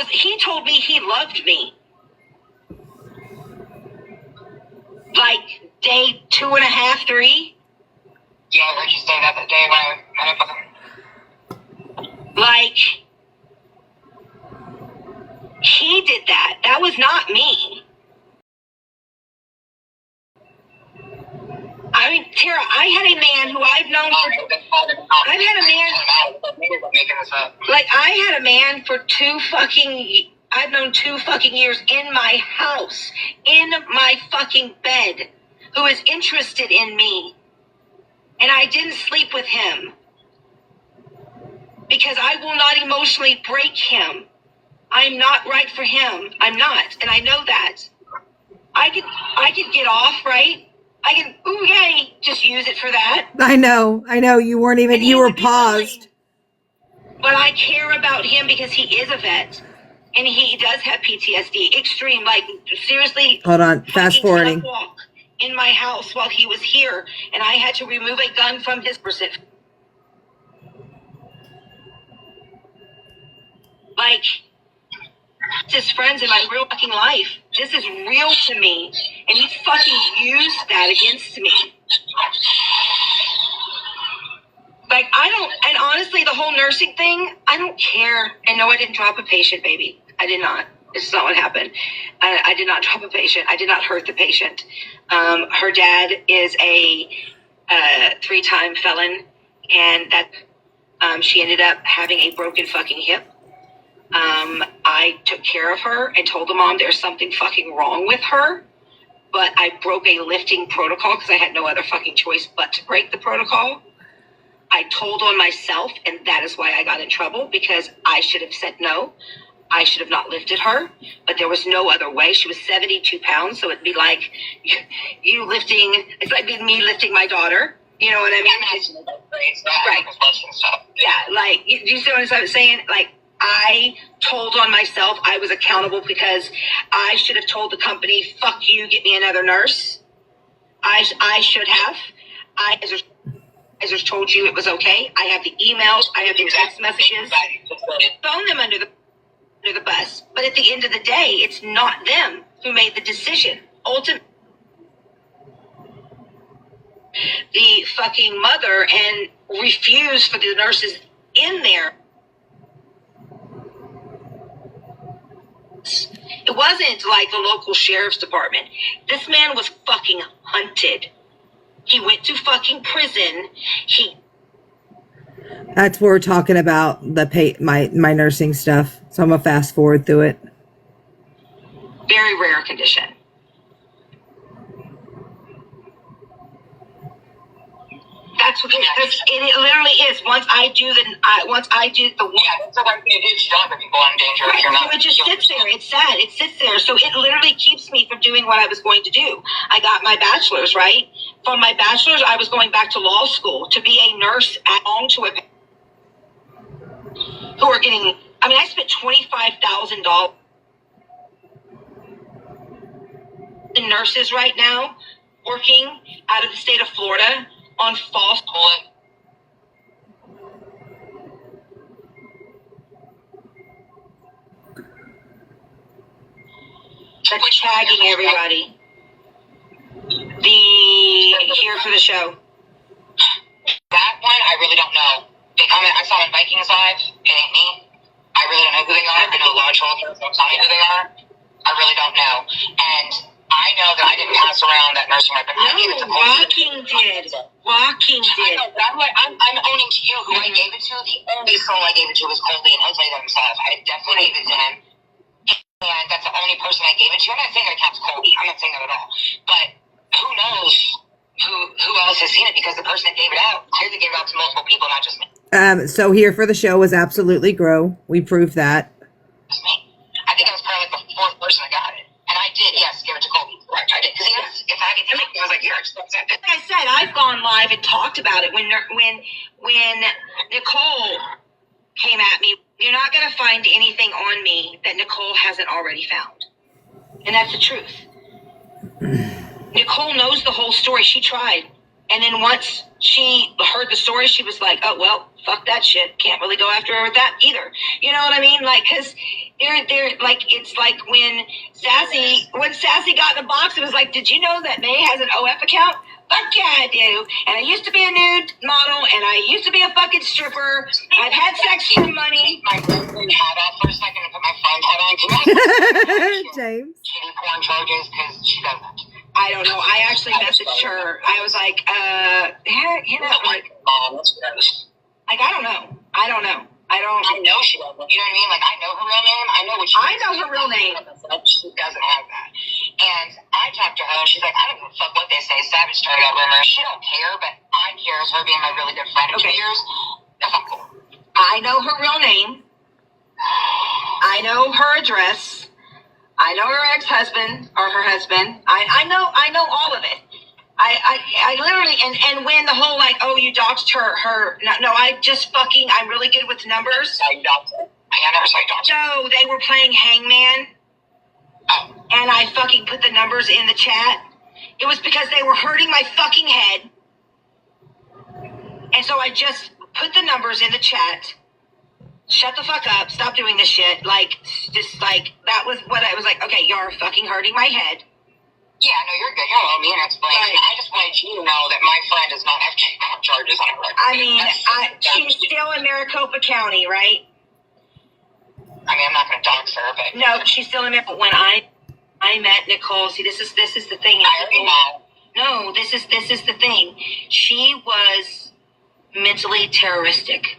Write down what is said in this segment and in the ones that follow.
he told me he loved me. Like day 2.5, 3. Yeah, I heard you say that day when I met him. Like, he did that. That was not me. I mean, Tara, I had a man who I've known for... I've had a man... Like, I had a man for I've known 2 fucking years in my house, in my fucking bed, who is interested in me. And I didn't sleep with him. Because I will not emotionally break him. I'm not right for him. I'm not. And I know that. I could get off, right? I can, ooh, yay, just use it for that. I know. You weren't even, you were paused. But I care about him because he is a vet. And he does have PTSD. Extreme, like, seriously. Hold on, fast forwarding. In my house while he was here. And I had to remove a gun from his person. Like, his friends in my real fucking life. This is real to me. And he fucking used that against me. Like, and honestly, the whole nursing thing, I don't care. And no, I didn't drop a patient, baby. I did not. It's not what happened. I did not drop a patient. I did not hurt the patient. Her dad is a 3-time felon. And that she ended up having a broken fucking hip. I took care of her and told the mom there's something fucking wrong with her, but I broke a lifting protocol because I had no other fucking choice but to break the protocol. I told on myself, and that is why I got in trouble, because I should have said no. I should have not lifted her, but there was no other way. She was 72 pounds, so it'd be like you lifting, it's like me lifting my daughter. You know what I mean? Right. Yeah, like, you see what I'm saying? Like, I told on myself I was accountable because I should have told the company, fuck you, get me another nurse. I should have. I just told you it was okay. I have the emails. I have the text messages. Thrown them under the bus. But at the end of the day, it's not them who made the decision. Ultimately, the fucking mother and refused for the nurses in there. It wasn't like the local sheriff's department. This man was fucking hunted. He went to fucking prison. That's what we're talking about, my nursing stuff. So I'm gonna fast forward through it. Very rare condition. That's what it literally is. Once I do the one. Yeah, that's what you do. You don't have people in danger. Right, You're not, so it just sits there. It's sad. It sits there. So it literally keeps me from doing what I was going to do. I got my bachelor's, right? From my bachelor's, I was going back to law school to be a nurse at home to a who are getting. I mean, I spent $25,000 in nurses right now, working out of the state of Florida on false bullet. That's tagging everybody. Here for the show. That one, I really don't know. They comment, I saw on Vikings Live. It ain't me. I really don't know who they are. I know large holders don't tell me who they are. I really don't know. And I know that I didn't pass around that nursing weapon. I gave it to Walking did. Walking did. I know, I'm owning to you who I gave it to. The only soul I gave it to was Colby, and he'll tell you that himself. I definitely gave it to him. And that's the only person I gave it to. I'm not saying that it counts Colby. I'm not saying that at all. But who knows who else has seen it, because the person that gave it out clearly gave it out to multiple people, not just me. So here for the show was absolutely Grow. We proved that. Just me. I think I was probably like the 4th person that got it. And I did, yes, give it to Colby. Correct, I did. Because he asked if I had anything, I was like, yeah, I just don't say it. Like I said, I've gone live and talked about it when Nicole came at me. You're not going to find anything on me that Nicole hasn't already found. And that's the truth. Nicole knows the whole story. She tried. And then once she heard the story, she was like, oh, well, fuck that shit. Can't really go after her with that either. You know what I mean? Like, because They're like, it's like when Sassy got in the box, it was like, did you know that Mae has an OF account? Fuck yeah, I do. And I used to be a nude model, and I used to be a fucking stripper. I've had sex for money. My girlfriend hat off for a second and put my friend hat on. James. Kitty porn charges because she doesn't. I don't know. I actually messaged her. I was like, like, I don't know. I know she doesn't. You know what I mean? Like, I know her real name. I know what she I know her real name. She doesn't have that. And I talked to her, and she's like, I don't give a fuck what they say. Savage started over her. She don't care, but I care as her being my really good friend. Okay. 2 years. That's not cool. I know her real name. I know her address. I know her ex-husband or her husband. I know all of it. I literally, and when the whole like, oh, you doxed her, no, I'm really good with numbers. I never said doxed. No, they were playing Hangman, and I fucking put the numbers in the chat. It was because they were hurting my fucking head, and so I just put the numbers in the chat. Shut the fuck up, stop doing this shit. Like, just like, that was what I was like, okay, you're fucking hurting my head. Yeah, no, you're good. You don't owe me an explanation. Right. I just wanted you to know that my friend does not have charges on her record. I mean, she's still in Maricopa County, right? I mean, I'm not going to dox her, but... No, she's still in Maricopa. When I met Nicole, see, this is the thing. I already know. No, this is the thing. She was mentally terroristic.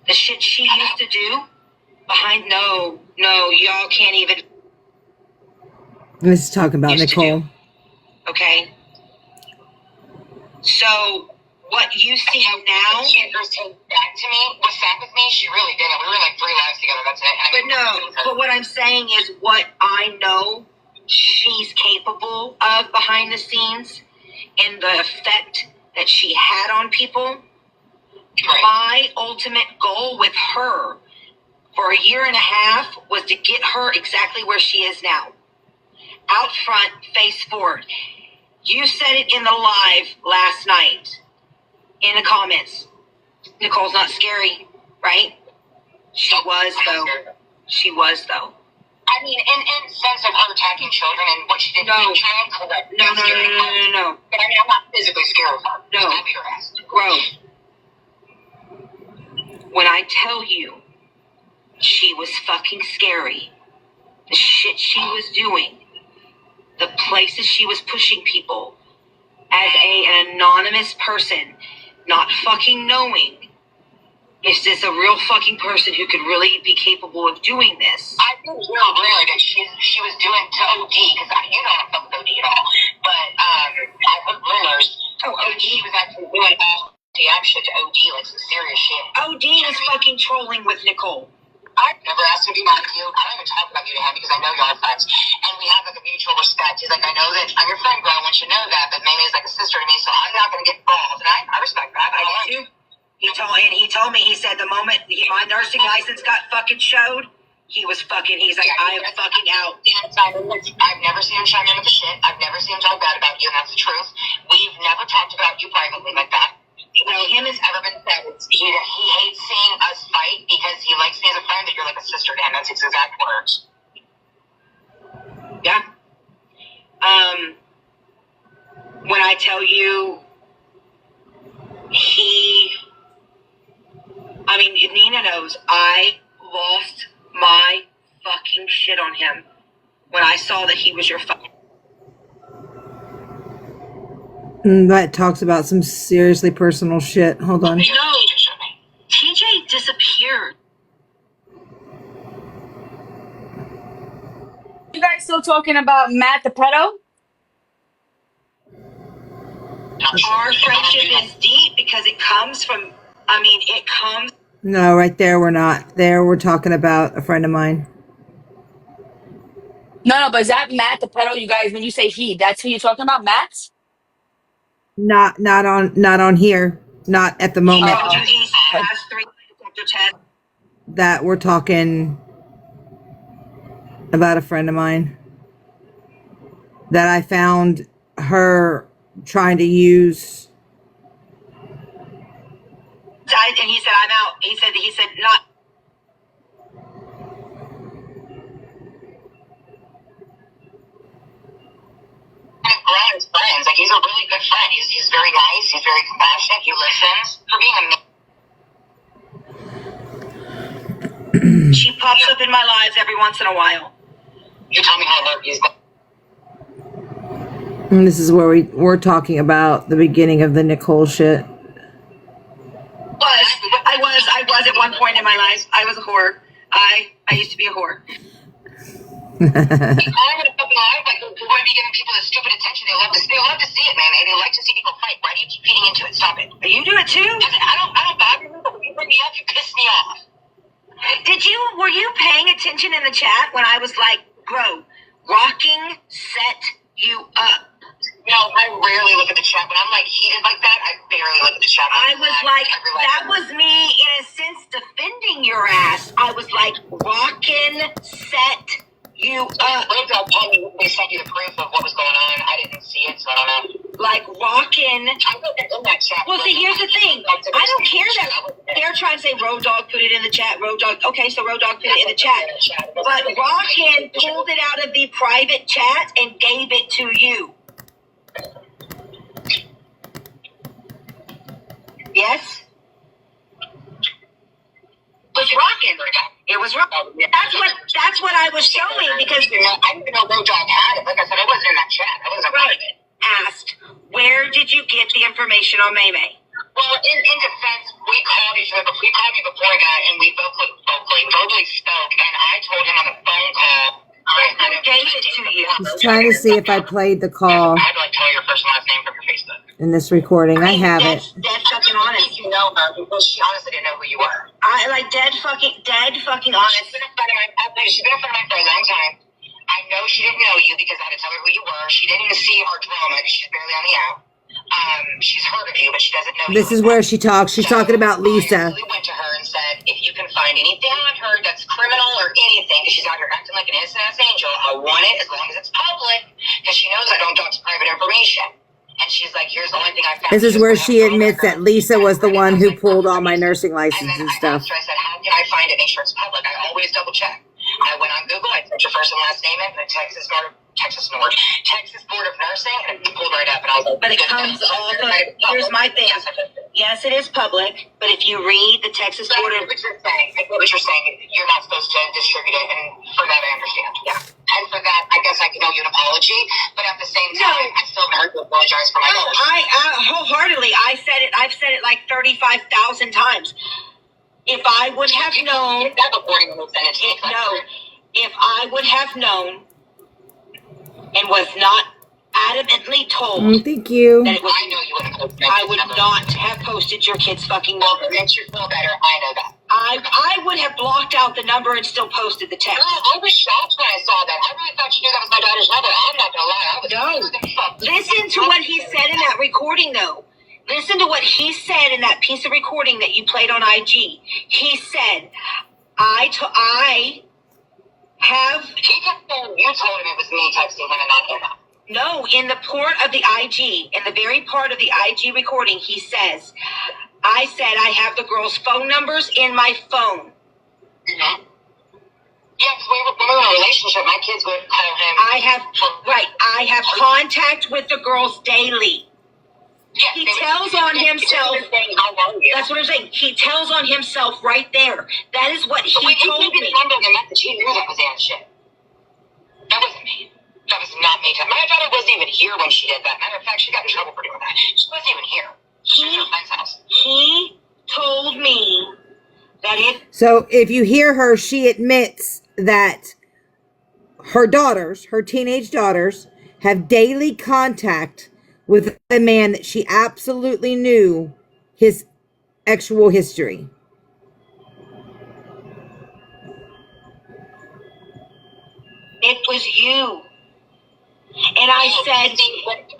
The shit she used to do behind... No, y'all can't even... Let's talk about Nicole. Okay. So, what you see now... She first came back to me, was sad with me. She really did. We were like 3 lives together. That's it. But what I'm saying is what I know she's capable of behind the scenes and the effect that she had on people. Right. My ultimate goal with her for 1.5 years was to get her exactly where she is now. Out front, face forward. You said it in the live last night in the comments. Nicole's not scary, right? She was though. I mean, in sense of her attacking children and what she did to the child, correct. No. But I mean, I'm not physically scared of her. No. I'll be her ass. Bro. When I tell you she was fucking scary, the shit she was doing, the places she was pushing people as an anonymous person, not fucking knowing, is this a real fucking person who could really be capable of doing this? I think it's real rare that she was doing to OD, because you know I don't fuck with OD at all, but I heard rumors she was actually doing all the shit to OD, like some serious shit. OD was fucking trolling with Nicole. I've never asked him to be mad at you. I don't even talk about you to him because I know y'all are friends. And we have like a mutual respect. He's like, I know that I'm your friend, girl. I want you to know that. But MaeMae is like a sister to me, so I'm not going to get involved. And I respect that. I do. He told me, he said the moment my nursing license got fucking showed, he's like, I am fucking out. I've never seen him chime in with the shit. I've never seen him talk bad about you, and that's the truth. We've never talked about you privately like that. No, him has ever been said he hates seeing us fight because he likes me as a friend, that you're like a sister to him. That's his exact words. Yeah. When I tell you Nina knows I lost my fucking shit on him when I saw that he was your fucking... That talks about some seriously personal shit. Hold on. No, TJ disappeared. You guys still talking about Matt the pedo? Our friendship is deep because it comes from, No, right there we're not. There we're talking about a friend of mine. No, but is that Matt the pedo? You guys, when you say he, that's who you're talking about, Matt? Not on here. Not at the moment. That we're talking about a friend of mine that I found her trying to use. And he said, I'm out. He said, not. he's a really good friend. He's very nice. He's very compassionate. He listens. For being a She pops up in my lives every once in a while. you tell me how hurt he's been. And this is where we're talking about the beginning of the Nicole shit. I was at one point in my life. I was a whore. I used to be a whore. I would have fucking lied. Like, we wouldn't be giving people this stupid attention. They love to see it, man. They like to see people fight. Why do you keep feeding into it? Stop it. You do it too? I don't bother you. You bring me up, you piss me off. Were you paying attention in the chat when I was like, bro, rocking set you up? No, I rarely look at the chat. When I'm like heated like that, I barely look at the chat. I was like, that was me in a sense defending your ass. I was like, rocking set you up. They sent you the proof of what was going on. I didn't see it, so I don't know. Like rocking. I wasn't in that chat. Well, see, here's the thing. I don't care that they're trying to say Road Dogg put it in the chat. Road Dogg. Okay, so Road Dogg put it in the chat. But Rockin pulled it out of the private chat and gave it to you. Yes? It was Rockin. It was Rockin. That's what I was showing because I didn't even know Road Dogg had it. Like I said, I wasn't in that chat. I wasn't a part of it. Asked, where did you get the information on MaeMae? Well, in defense, we called each other. We called me before that, and we vocally spoke. And I told him on the phone call. Who gave it to you? He's trying to see if I played the call I had to like tell your first and last name from your Facebook. in this recording. I have it. Dead fucking honest. You know her because she honestly didn't know who you were. I like dead fucking honest. She's been a friend of mine for a long time. I know she didn't know you because I had to tell her who you were. She didn't even see our drama because she's barely on the out. She's heard of you, but she doesn't know you. This is where she talks. She's talking about Lisa. I went to her and said, if you can find anything on her that's criminal or anything, because she's out here acting like an innocent-ass angel, I want it as long as it's public, because she knows I don't talk to private information. And she's like, here's the only thing I found. This is where she admits that Lisa was the one who pulled all my nursing license and stuff. I said, how can I find it? Make sure it's public. I always double check. I went on Google, I put your first and last name in, the Texas Board of Nursing, and it pulled right up. And I was like, but it comes off of, here's my thing. Yes, it is public, but if you read the Texas Board of... What you're saying, you're not supposed to distribute it, and for that I understand. Yeah. And for that, I guess I can owe you an apology, but at the same time, I still haven't heard you apologize for my words. I wholeheartedly, I've said it like 35,000 times. If I would have known... If I would have known and was not adamantly told thank you. that it was, I know you wouldn't have posted I would not have posted your kid's fucking number. Well, it makes you feel better. I know that. I would have blocked out the number and still posted the text. I was shocked when I saw that. I really thought you knew that was my daughter's mother. I'm not gonna lie. Listen to what he said in that recording, though. Listen to what he said in that piece of recording that you played on IG. He said, I have... You told him it was me texting him and not him. No, in the part of the IG, in the very part of the IG recording, he says, I said I have the girls' phone numbers in my phone. Mm-hmm. Yeah, because when we were in a relationship, my kids would call him. I have contact with the girls daily. Yeah, he tells on himself. That's what I'm saying. He tells on himself right there. That is what he told me. The message, he knew that was Anna's shit. That wasn't me. That was not me. My daughter wasn't even here when she did that. Matter of fact, she got in trouble for doing that. She wasn't even here. She was at her friend's house. He told me that it... So if you hear her, she admits that her daughters, her teenage daughters, have daily contact with a man that she absolutely knew his actual history. It was you. And I said...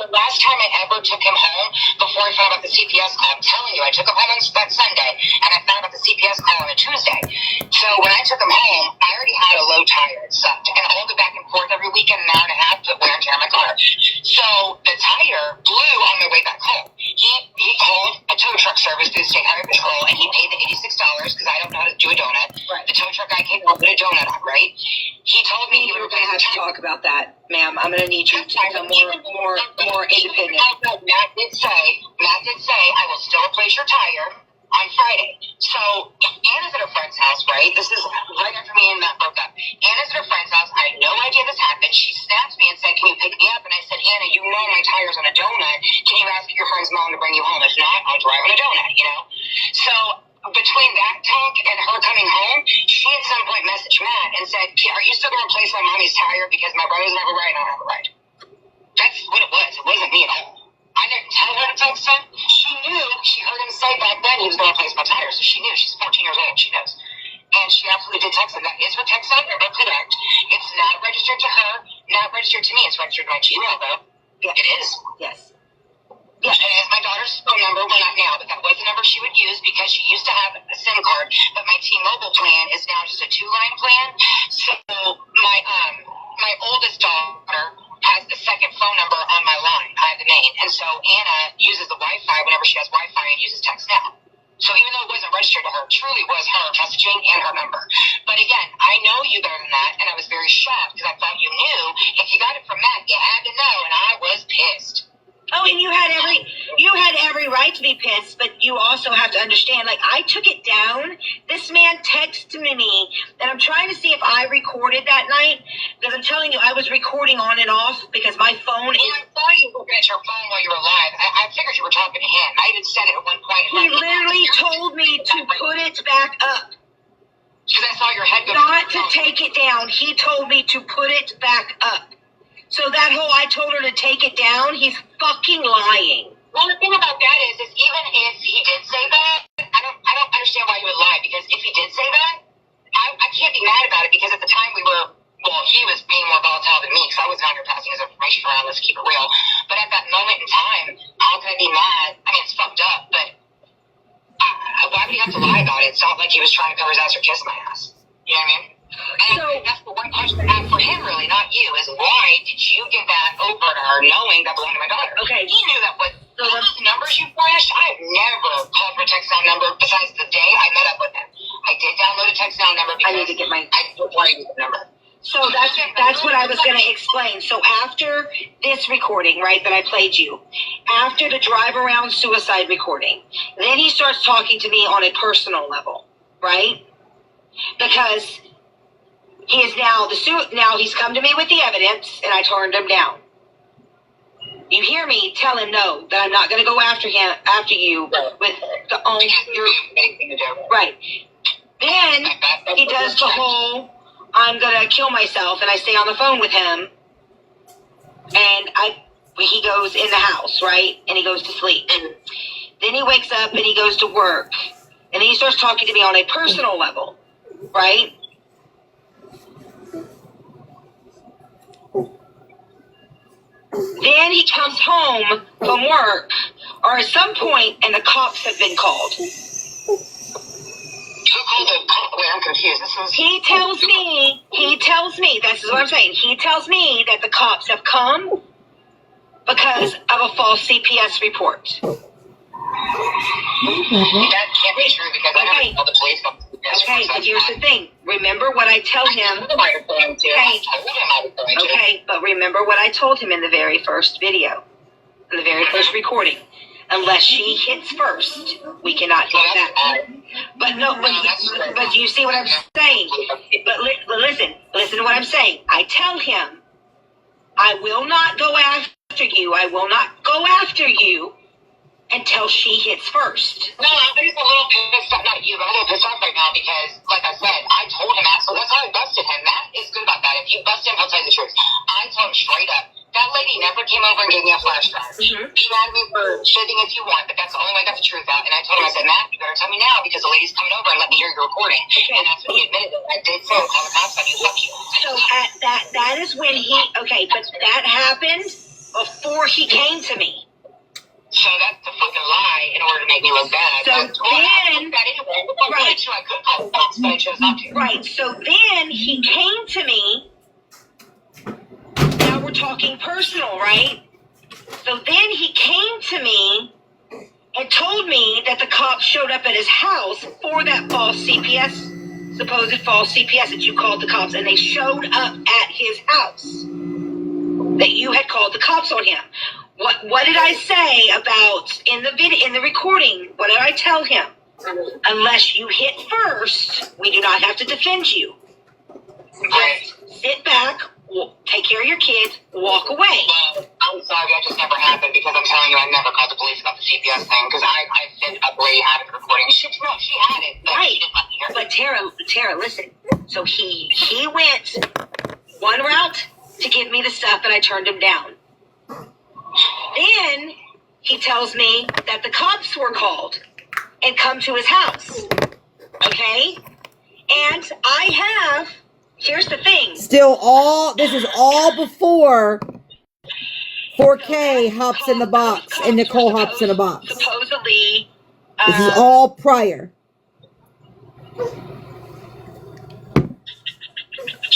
The last time I ever took him home, before I found out the CPS call, I'm telling you, I took him home on that Sunday, and I found out the CPS call on a Tuesday. So when I took him home, I already had a low tire. It sucked. And all the back and forth every weekend, an hour and a half, put wear and tear on my car. So the tire blew on my way back home. He called a tow truck service through the State Highway Patrol, and he paid the $86 because I don't know how to do a donut. Right. The tow truck guy came out and put a donut on, right? right? He told me he would We're replace gonna have the to tire. talk about that, ma'am. I'm gonna need you to become more independent. Matt did say, I will still replace your tire on Friday. So Anna's at her friend's house, right? This is right after me and Matt broke up. Anna's at her friend's house. I had no idea this happened. She snapped me and said, can you pick me up? And I said, Anna, you know my tire's on a donut. Can you ask your friend's mom to bring you home? If not, I'll drive on a donut, you know? So between that talk and her coming home, she at some point messaged Matt and said, are you still going to replace my mommy's tire because my brother's never ride and I don't have a ride? That's what it was. It wasn't me at all. I didn't tell her to text him. She knew. She heard him say back then he was going to replace my tire, so she knew. She's 14 years old. She knows. And she absolutely did text him. That is her text number, but correct. It's not registered to her, not registered to me. It's registered to my Gmail, though. Yes. It is. Yes. Yeah, and it's my daughter's phone number. Well, not now, but that was the number she would use because she used to have a SIM card. But my T-Mobile plan is now just a 2-line plan. So my oldest daughter has the second phone number on my line. I have the main. And so Anna uses the Wi-Fi whenever she has Wi-Fi and uses text now. So even though it wasn't registered to her, it truly was her messaging and her number. But again, I know you better than that, and I was very shocked because I thought you knew. If you got it from Matt, you had to know, and I was pissed. Oh, and you had every right to be pissed, but you also have to understand, like, I took it down. This man texted me, and I'm trying to see if I recorded that night, because I'm telling you, I was recording on and off because my phone is... Well, I saw you looking at your phone while you were live. I figured you were talking to him. I even said it at one point. He literally told me to put it back up. Because I saw your head go... Not to take it down. He told me to put it back up. So that whole I told her to take it down, he's fucking lying. Well, the thing about that is even if he did say that, I don't understand why you would lie, because if he did say that, I can't be mad about it, because at the time we were, well, he was being more volatile than me, because I wasn't out here passing his information around, let's keep it real. But at that moment in time, how can I be mad? I mean, it's fucked up, but why would he have to lie about it? It's not like he was trying to cover his ass or kiss my ass. You know what I mean? And that's the one question I have for him, really, not you, is why did you give that over to her knowing that belonged to my daughter? Okay. He knew that what all those numbers you flashed, I've never called for a text now number besides the day I met up with him. I did download a text now number because I need to get my... I didn't want to use the number. So that's what I was going to explain. So after this recording, right, that I played you, after the drive around suicide recording, then he starts talking to me on a personal level, right? Because he is now he's come to me with the evidence, and I turned him down. You hear me tell him no, that I'm not going to go after you with the own your right. Then he does the whole I'm going to kill myself, and I stay on the phone with him, and he goes in the house, right, and he goes to sleep. Then he wakes up and he goes to work, and then he starts talking to me on a personal level, right? Then he comes home from work, or at some point, and the cops have been called. Who called the cop? Wait, I'm confused. He tells me, that's what I'm saying. He tells me that the cops have come because of a false CPS report. That can't be true because I haven't called the police. Okay, but here's the thing. Remember what I tell him. Okay, but remember what I told him in the very first video, in the very first recording. Unless she hits first, we cannot hit that. But you see what I'm saying? But listen to what I'm saying. I tell him, I will not go after you. I will not go after you until she hits first. No, I'm just a little pissed off. Not you, but I'm a little pissed off right now because, like I said, I told him so that's how I busted him. Matt is good about that. If you bust him, he'll tell you the truth. I told him straight up. That lady never came over and gave me a flash drive. Mm-hmm. Be mad at me for shitting if you want, but that's the only way I got the truth out. And I told him, I said, Matt, you better tell me now because the lady's coming over and let me hear your recording. Okay. And that's when he admitted that I did say, call the cops on you, fuck you. So that is when but that happened before he came to me. So that's a fucking lie in order to make me look bad. So then, right. I could call the cops, but I chose not to. Right. So then he came to me. Now we're talking personal, right? So then he came to me and told me that the cops showed up at his house for that false CPS supposed false CPS that you called the cops, and they showed up at his house. That you had called the cops on him. What did I say about in the recording? What did I tell him? Unless you hit first, we do not have to defend you. Just sit back, take care of your kids, walk away. Well, I'm sorry, that just never happened because I'm telling you, I never called the police about the CPS thing because I said a lady had the recording. She had it, but Right. she didn't let me hear it. But Tara, listen. So he went one route to give me the stuff, and I turned him down. Then he tells me that the cops were called and come to his house. Okay? And I have, here's the thing. This is all before 4K hops in the box and Nicole hops in a box. Supposedly. This is all prior.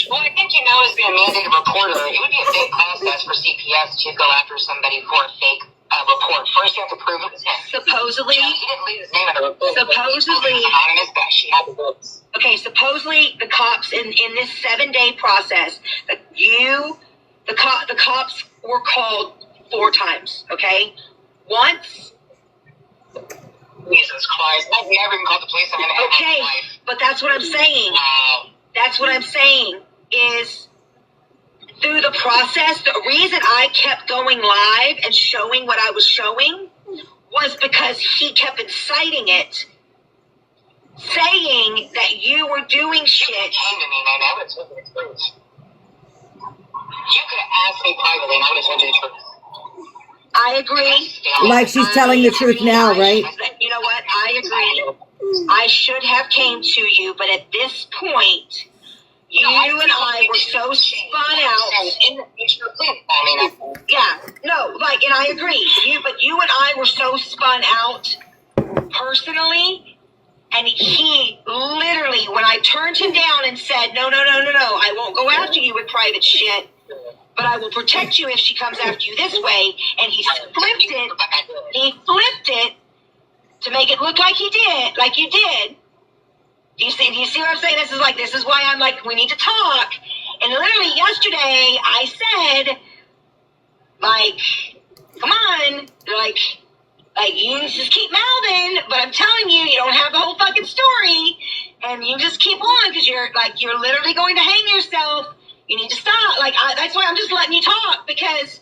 Well, I think as being a mandated reporter, it would be a big process for CPS to go after somebody for a fake report. First, you have to prove it was him. Supposedly. He didn't leave his name in the report. Supposedly. Anonymous, but she had the books. Okay, supposedly the cops in this 7-day process, the cops were called 4 times. Okay, once. Jesus Christ! I've never even called the police on him in my life. But that's what I'm saying. Wow. That's what I'm saying is through the process, the reason I kept going live and showing what I was showing was because he kept inciting it, saying that you were doing shit. You came to me, man. I would have told you the truth. You could have asked me privately, and I would have told you the truth. I agree. Like she's telling the truth now, right? You know what? I agree. I should have came to you, but at this point, you and I were so spun out. Yeah, no, and I agree. But you and I were so spun out personally, and he literally, when I turned him down and said, no, I won't go after you with private shit, but I will protect you if she comes after you this way, and he flipped it to make it look like you did. Do you see what I'm saying? This is why I'm like, we need to talk. And literally yesterday I said, come on, you just keep mouthing, but I'm telling you, you don't have the whole fucking story, and you just keep on because you're literally going to hang yourself. You need to stop. That's why I'm just letting you talk, because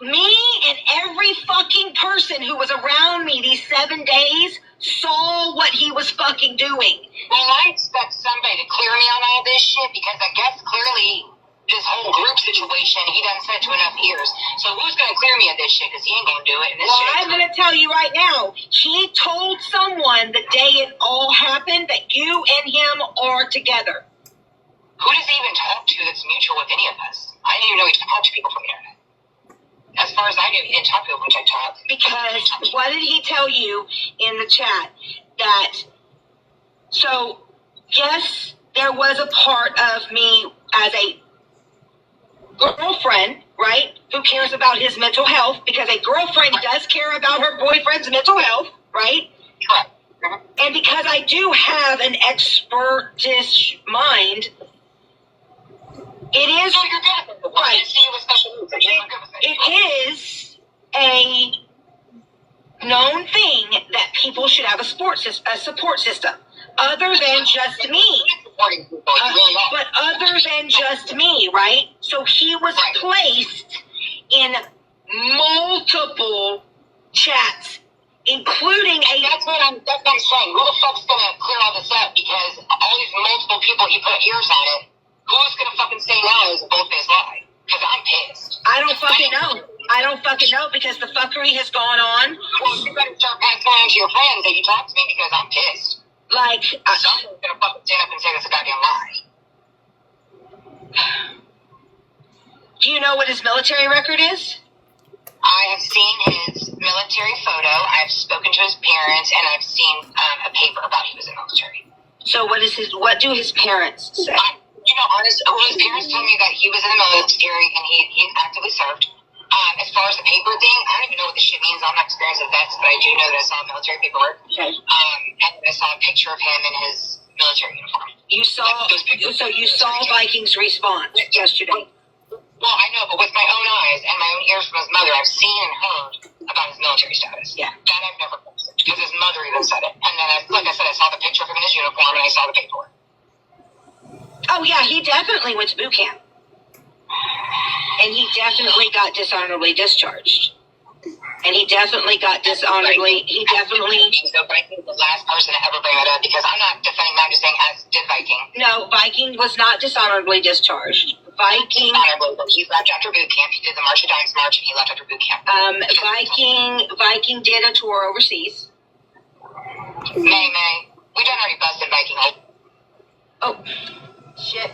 me and every fucking person who was around me these 7 days saw what he was fucking doing. Well, I expect somebody to clear me on all this shit, because I guess clearly this whole group situation, he done said to enough ears. So who's going to clear me of this shit? Because he ain't going to do it. And I'm going to tell you right now, he told someone the day it all happened that you and him are together. Who does he even talk to that's mutual with any of us? I didn't even know he talked to people from the internet. As far as I knew, he didn't talk to people from TikTok. Because what did he tell you in the chat? Yes, there was a part of me as a girlfriend, right, who cares about his mental health, because a girlfriend does care about her boyfriend's mental health, right? Correct. And because I do have an expertish mind, it is right. It is a known thing that people should have a support system, other than just me. But other than just me, right? So he was placed in multiple chats, including That's what I'm saying. Who the fuck's gonna clear all this up? Because all these multiple people he put ears on it. Who's gonna fucking say now is a bold-faced lie? Because I'm pissed. I don't fucking know because the fuckery has gone on. Well, you better start passing on to your friends that you talk to me, because I'm pissed. Someone's gonna fucking stand up and say that's a goddamn lie. Do you know what his military record is? I have seen his military photo. I've spoken to his parents, and I've seen a paper about he was in the military. So what do his parents say? His parents told me that he was in the military and he actively served. As far as the paper thing, I don't even know what this shit means. I'm not experienced with vets, but I do know that I saw military paperwork. Okay. And I saw a picture of him in his military uniform. You saw, so you saw Viking's response yesterday. Well, I know, but with my own eyes and my own ears from his mother, I've seen and heard about his military status. Yeah. That I've never posted, because his mother even said it. And then, like I said, I saw the picture of him in his uniform, and I saw the paperwork. Oh, yeah, he definitely went to boot camp. And he definitely got dishonorably discharged. And he definitely got dishonorably, But Viking was the last person to ever bring that up, because I'm not defending that, I'm just saying, as did Viking. No, Viking was not dishonorably discharged. Viking. Dishonorably, but he left after boot camp. He did the March of Dimes March, and he left after boot camp. Viking did a tour overseas. MaeMae, we done already busted Viking. Oh, shit.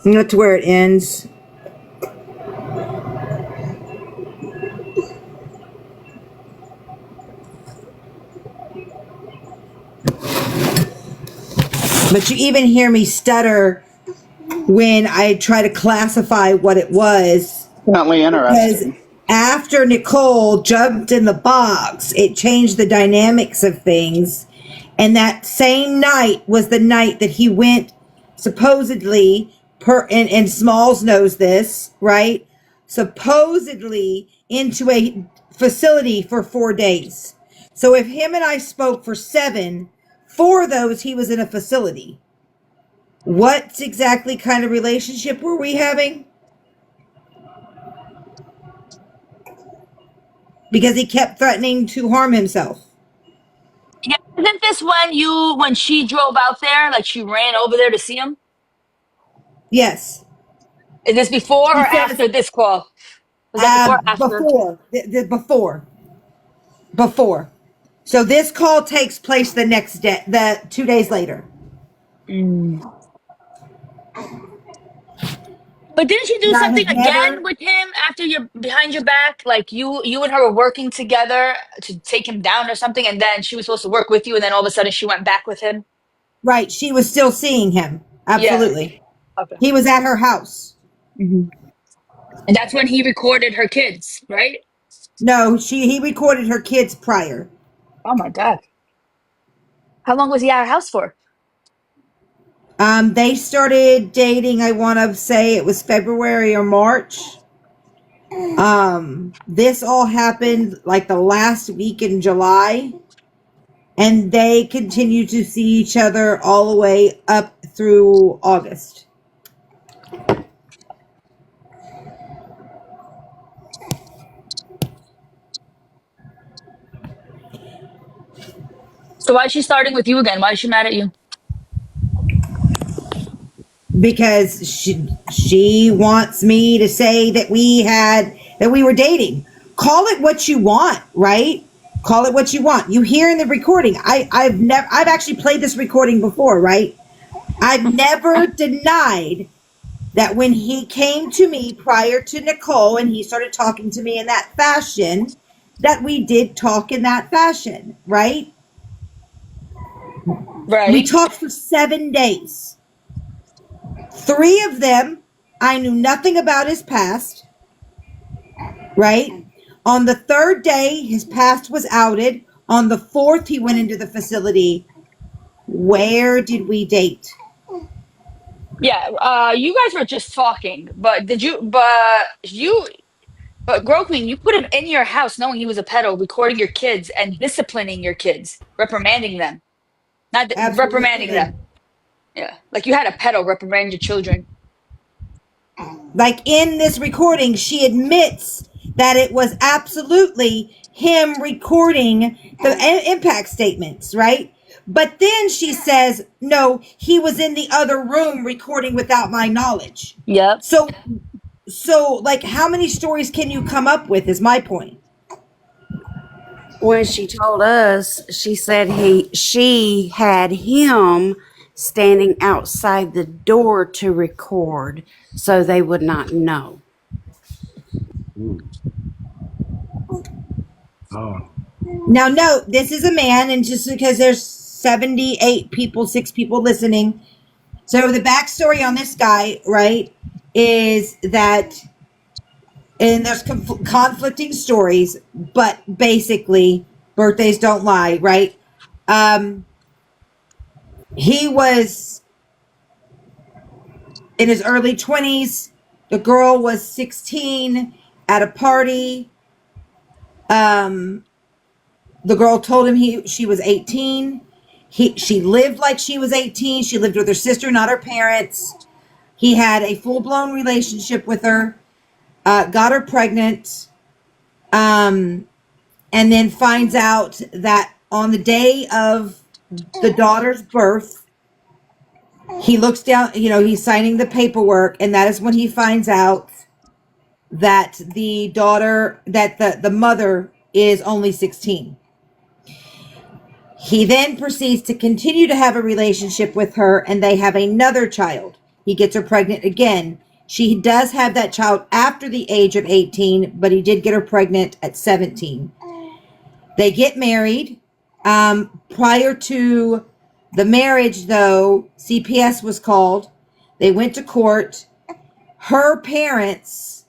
Not to where it ends. But you even hear me stutter when I try to classify what it was. Definitely interesting. Because after Nicole jumped in the box, it changed the dynamics of things. And that same night was the night that he went supposedly, and Smalls knows this, right? Supposedly into a facility for 4 days. So if him and I spoke for 7, 4 of those he was in a facility. What exactly kind of relationship were we having? Because he kept threatening to harm himself. Yeah, isn't this when she drove out there, like she ran over there to see him? Yes. Is this before or She says, after this call? Was that before or after? Before. So this call takes place the next day, 2 days later. But didn't you do And I something have again never, with him after you're behind your back? Like you and her were working together to take him down or something, and then she was supposed to work with you, and then all of a sudden she went back with him. right, she was still seeing him. Yeah. Absolutely. Okay. He was at her house. And that's when he recorded her kids, right? No, he recorded her kids prior. Oh my God. How long was he at her house for? They started dating, I want to say it was February or March. This all happened like the last week in July. And they continued to see each other all the way up through August. So why is she starting with you again? Why is she mad at you? Because she wants me to say that we were dating. Call it what you want, right? Call it what you want. You hear in the recording. I've actually played this recording before, right? I've never denied that when he came to me prior to Nicole and he started talking to me in that fashion, that we did talk in that fashion, right? We Right. talked for 7 days. 3 of them, I knew nothing about his past, right? On the 3rd day, his past was outed. On the 4th, he went into the facility. Where did we date? Yeah. You guys were just talking, but Grokling, you put him in your house knowing he was a pedo, recording your kids and disciplining your kids, reprimanding them, not reprimanding Absolutely. them. Yeah, like you had a pedo reprimand your children. Like in this recording, she admits that it was absolutely him recording the impact statements, right? But then she says, no, he was in the other room recording without my knowledge. Yep. So like, how many stories can you come up with is my point. When she told us, she said she had him standing outside the door to record so they would not know. Oh. Now, note, this is a man, and just because there's 78 people, 6 people listening. So the backstory on this guy, right? is that, and there's conflicting stories, but basically, birthdays don't lie, right? He was in his early 20s. The girl was 16 at a party. The girl told him she was 18. She lived like she was 18. She lived with her sister, not her parents. He had a full-blown relationship with her, got her pregnant, and then finds out that on the day of the daughter's birth, he looks down, he's signing the paperwork, and that is when he finds out that the mother is only 16. He then proceeds to continue to have a relationship with her, and they have another child. He gets her pregnant again. She does have that child after the age of 18, but he did get her pregnant at 17. They get married. Prior to the marriage, though, CPS was called. They went to court. Her parents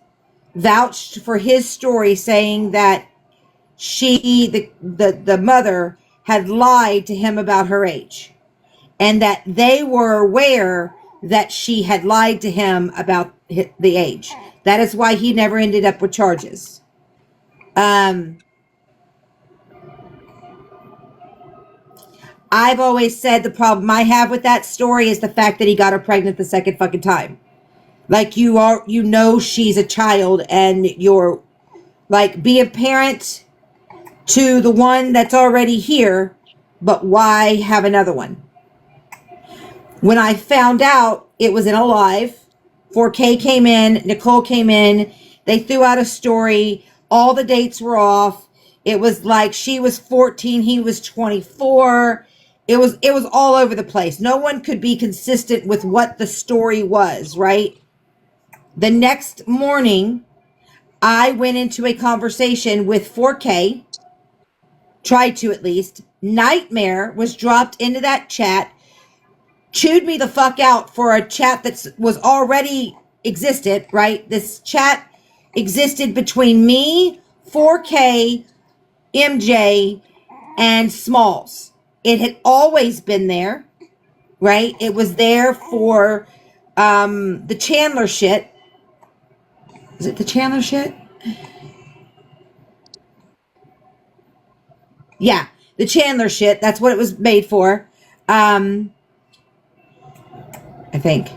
vouched for his story, saying that the mother had lied to him about her age, and that they were aware that she had lied to him about the age. That is why he never ended up with charges. I've always said the problem I have with that story is the fact that he got her pregnant the second fucking time. Like, she's a child, and you're like, be a parent to the one that's already here, but why have another one? When I found out it was in a live, 4K came in, Nicole came in, they threw out a story, all the dates were off. It was like she was 14, he was 24. It was all over the place. No one could be consistent with what the story was, right? The next morning, I went into a conversation with 4K, tried to at least. MaeMae was dropped into that chat, chewed me the fuck out for a chat that was already existed, right? This chat existed between me, 4K, MJ, and Smalls. It had always been there, right? It was there for the Chandler shit. Is it the Chandler shit? Yeah, the Chandler shit. That's what it was made for. I think.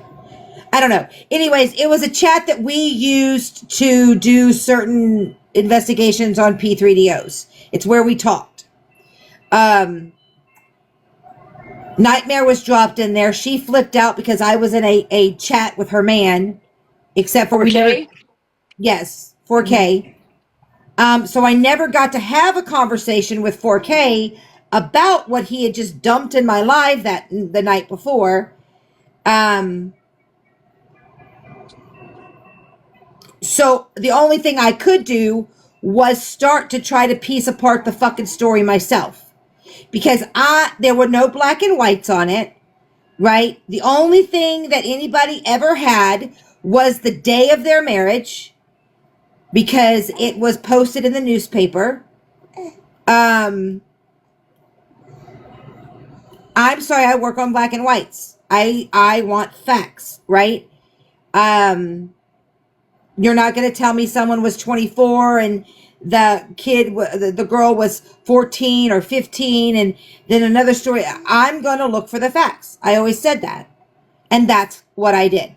I don't know. Anyways, it was a chat that we used to do certain investigations on P3DOs. It's where we talked. MaeMae was dropped in there. She flipped out because I was in a chat with her man, except for 4K? we never. Yes, 4K. So I never got to have a conversation with 4K about what he had just dumped in my live the night before. So the only thing I could do was start to try to piece apart the fucking story myself, because there were no black and whites on it, right? The only thing that anybody ever had was the day of their marriage, because it was posted in the newspaper. I'm sorry, I work on black and whites. I want facts, right? You're not going to tell me someone was 24 and the girl was 14 or 15, and then another story. I'm going to look for the facts. I always said that. And that's what I did.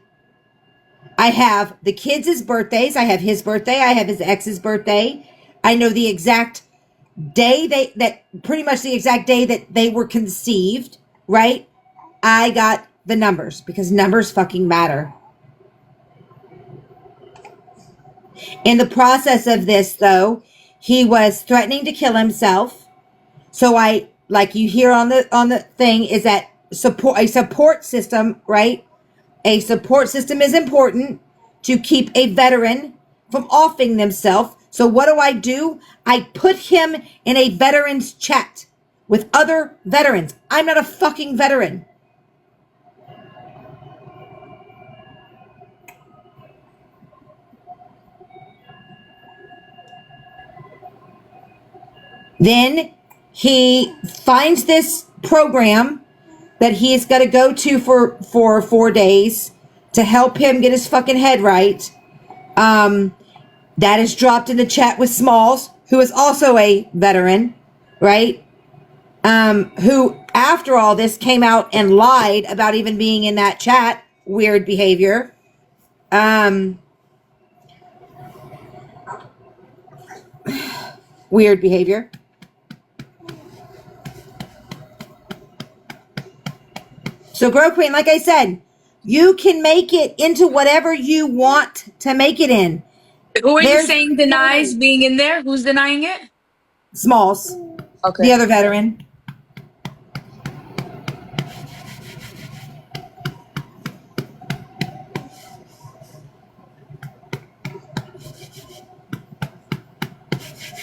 I have the kids' birthdays. I have his birthday. I have his ex's birthday. I know the exact day pretty much the exact day that they were conceived, right? I got the numbers because numbers fucking matter. In the process of this, though, he was threatening to kill himself. So like you hear on the thing, is that a support system, right? A support system is important to keep a veteran from offing themselves. So what do? I put him in a veterans chat with other veterans. I'm not a fucking veteran. Then he finds this program that he's got to go to for 4 days to help him get his fucking head right. That is dropped in the chat with Smalls, who is also a veteran, right? Who, after all this, came out and lied about even being in that chat. Weird behavior. Weird behavior. So, Grow Queen, like I said, you can make it into whatever you want to make it in. Who are you There's saying denies being in there? Who's denying it? Smalls, Okay. the other veteran.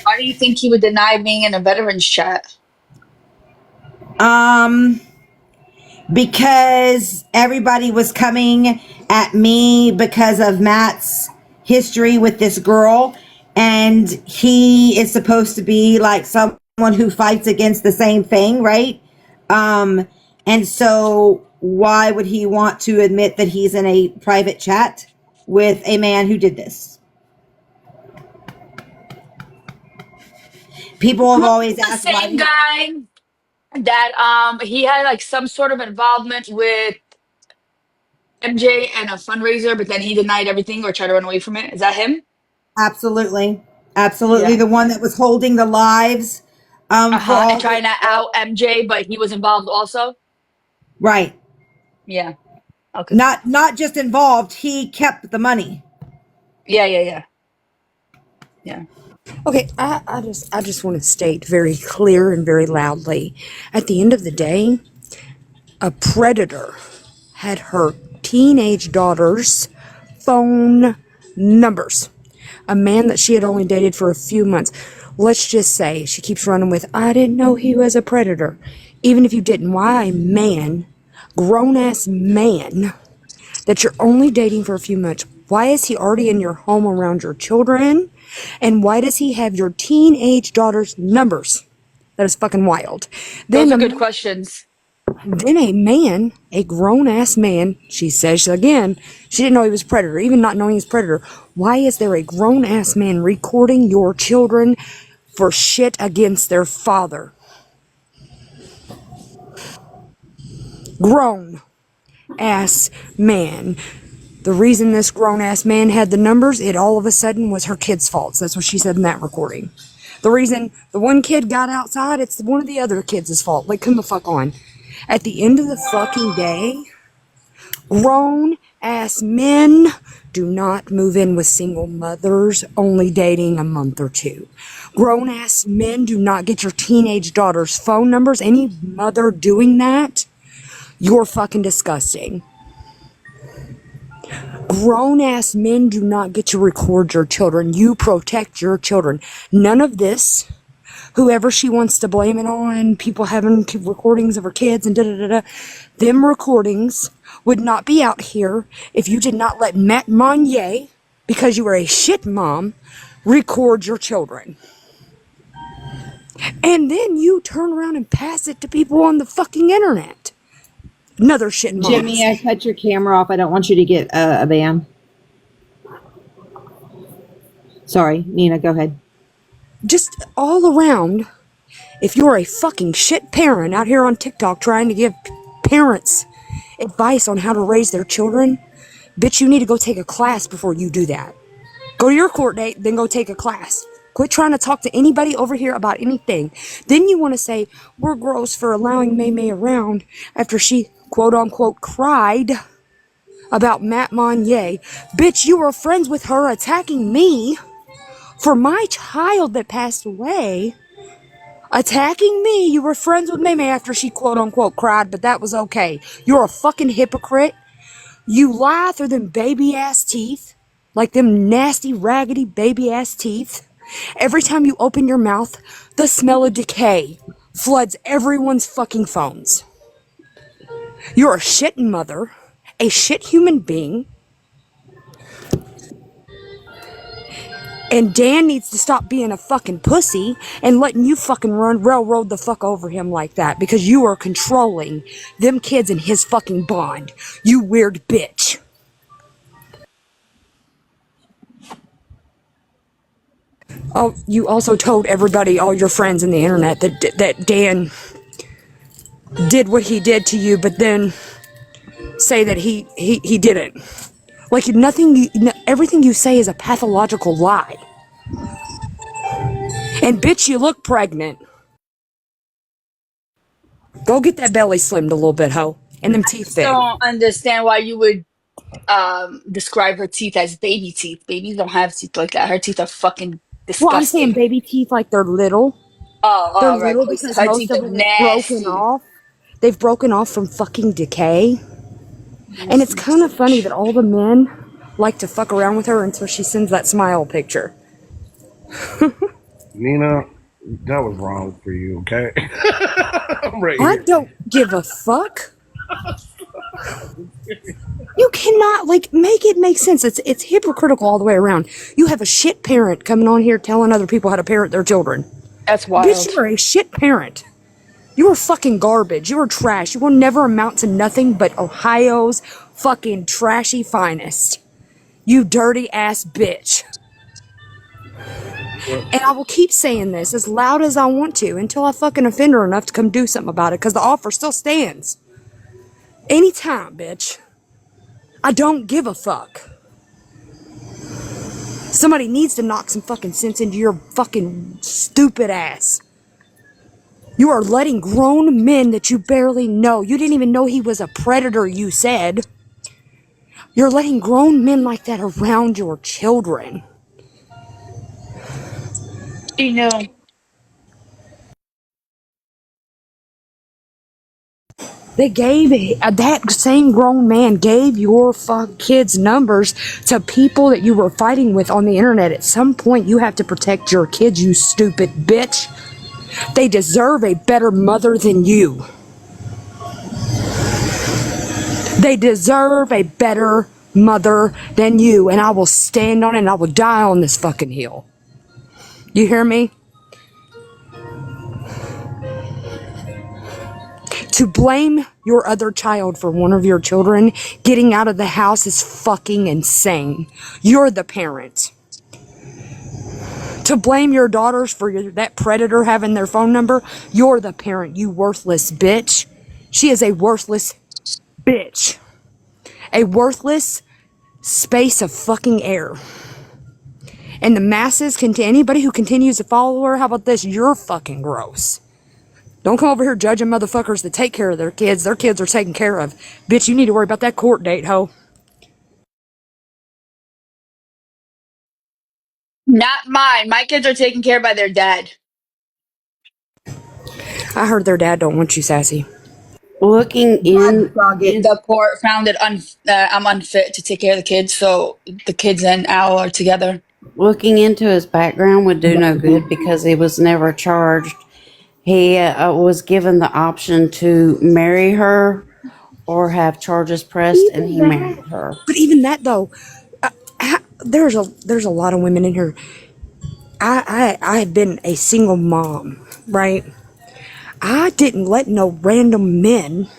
Why do you think he would deny being in a veterans chat? Because everybody was coming at me because of Matt's history with this girl, and he is supposed to be like someone who fights against the same thing, right? And so why would he want to admit that he's in a private chat with a man who did this? People have always The asked why. same guy that he had like some sort of involvement with MJ and a fundraiser, but then he denied everything or tried to run away from it. Is that him? Absolutely. Yeah. The one that was holding the lives for Uh-huh. And all trying the, to out MJ, but he was involved also. right. Yeah. Okay. Not just involved, he kept the money. Yeah. Okay, I just want to state very clear and very loudly. At the end of the day, a predator had her teenage daughter's phone numbers. A man that she had only dated for a few months. Let's just say she keeps running with, I didn't know he was a predator. Even if you didn't, why a man, grown ass man, that you're only dating for a few months, why is he already in your home around your children? And why does he have your teenage daughter's numbers? That is fucking wild. Those are good questions. Then a man, a grown ass man, she says again, she didn't know he was a predator, even not knowing he's a predator. Why is there a grown ass man recording your children for shit against their father? Grown ass man. The reason this grown ass man had the numbers, it all of a sudden was her kid's fault. That's what she said in that recording. The reason the one kid got outside, it's one of the other kids' fault. Like, come the fuck on. At the end of the fucking day, grown ass men do not move in with single mothers only dating a month or two. Grown ass men do not get your teenage daughter's phone numbers. Any mother doing that, you're fucking disgusting. Grown ass men do not get to record your children. You protect your children. None of this, whoever she wants to blame it on, people having recordings of her kids and da-da-da-da, them recordings would not be out here if you did not let MaeMae, because you are a shit mom, record your children. And then you turn around and pass it to people on the fucking internet. Another shit mom. Jimmy, I cut your camera off. I don't want you to get a ban. Sorry, Nina, go ahead. Just all around, if you're a fucking shit parent out here on TikTok trying to give parents advice on how to raise their children, bitch, you need to go take a class before you do that. Go to your court date, then go take a class. Quit trying to talk to anybody over here about anything. Then you want to say, we're gross for allowing MaeMae around after she, quote-unquote, cried about MaeMae. Bitch, you were friends with her attacking me for my child that passed away. Attacking me. You were friends with MaeMae after she, quote-unquote, cried, but that was okay. You're a fucking hypocrite. You lie through them baby-ass teeth. Like them nasty, raggedy, baby-ass teeth. Every time you open your mouth, the smell of decay floods everyone's fucking phones. You're a shit mother, a shit human being. And Dan needs to stop being a fucking pussy and letting you fucking railroad the fuck over him like that, because you are controlling them kids in his fucking bond. You weird bitch. Oh, you also told everybody, all your friends in the internet, that Dan did what he did to you, but then say that he didn't. Like nothing, everything you say is a pathological lie. And bitch, you look pregnant. Go get that belly slimmed a little bit, ho, and them teeth Just big. don't understand why you would describe her teeth as baby teeth. Babies don't have teeth like that. Her teeth are fucking Well, I'm saying disgusting. baby teeth like they're little. They're Oh, right, little because because her most teeth of are them have broken nasty. off. They've broken off from fucking decay. And it's Nasty kind of funny that bitch. all the men like to fuck around with her until she sends that smile picture. Nina, that was wrong for you, okay? I'm right I here. don't give a fuck. You cannot make it make sense. It's hypocritical all the way around. You have a shit parent coming on here telling other people how to parent their children. That's Bitch, you wild. are a shit parent. You are fucking garbage. You are trash. You will never amount to nothing but Ohio's fucking trashy finest. You dirty ass bitch. Well, And I will keep saying this as loud as I want to until I fucking offend her enough to come do something about it, because the offer still stands. Anytime, bitch. I don't give a fuck. Somebody needs to knock some fucking sense into your fucking stupid ass. You are letting grown men that you barely know, you didn't even know he was a predator, you said. You're letting grown men like that around your children. She knew. They gave that same grown man gave your fuck kids' numbers to people that you were fighting with on the internet. At some point, you have to protect your kids, you stupid bitch. They deserve a better mother than you. They deserve a better mother than you, and I will stand on it and I will die on this fucking hill. You hear me? To blame your other child for one of your children getting out of the house is fucking insane. You're the parent. To blame your daughters for that predator having their phone number, you're the parent, you worthless bitch. She is a worthless bitch. A worthless space of fucking air. And the masses, anybody who continues to follow her, how about this? You're fucking gross. Don't come over here judging motherfuckers that take care of their kids. Their kids are taken care of. Bitch, you need to worry about that court date, ho. Not mine. My kids are taken care of by their dad. I heard their dad don't want you, sassy. Looking God dog it. The court found it I'm unfit to take care of the kids, so the kids and Al are together. looking into his background would do no good because he was never charged. He was given the option to marry her or have charges pressed, and he married her. But even that though, there's a lot of women in here. I have been a single mom, right? I didn't let no random men,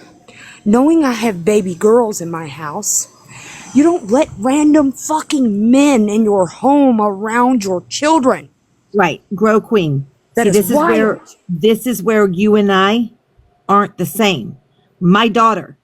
knowing I have baby girls in my house. You don't let random fucking men in your home around your children. Right. Grow queen. That See, is wild. this is where you and I aren't the same. My daughter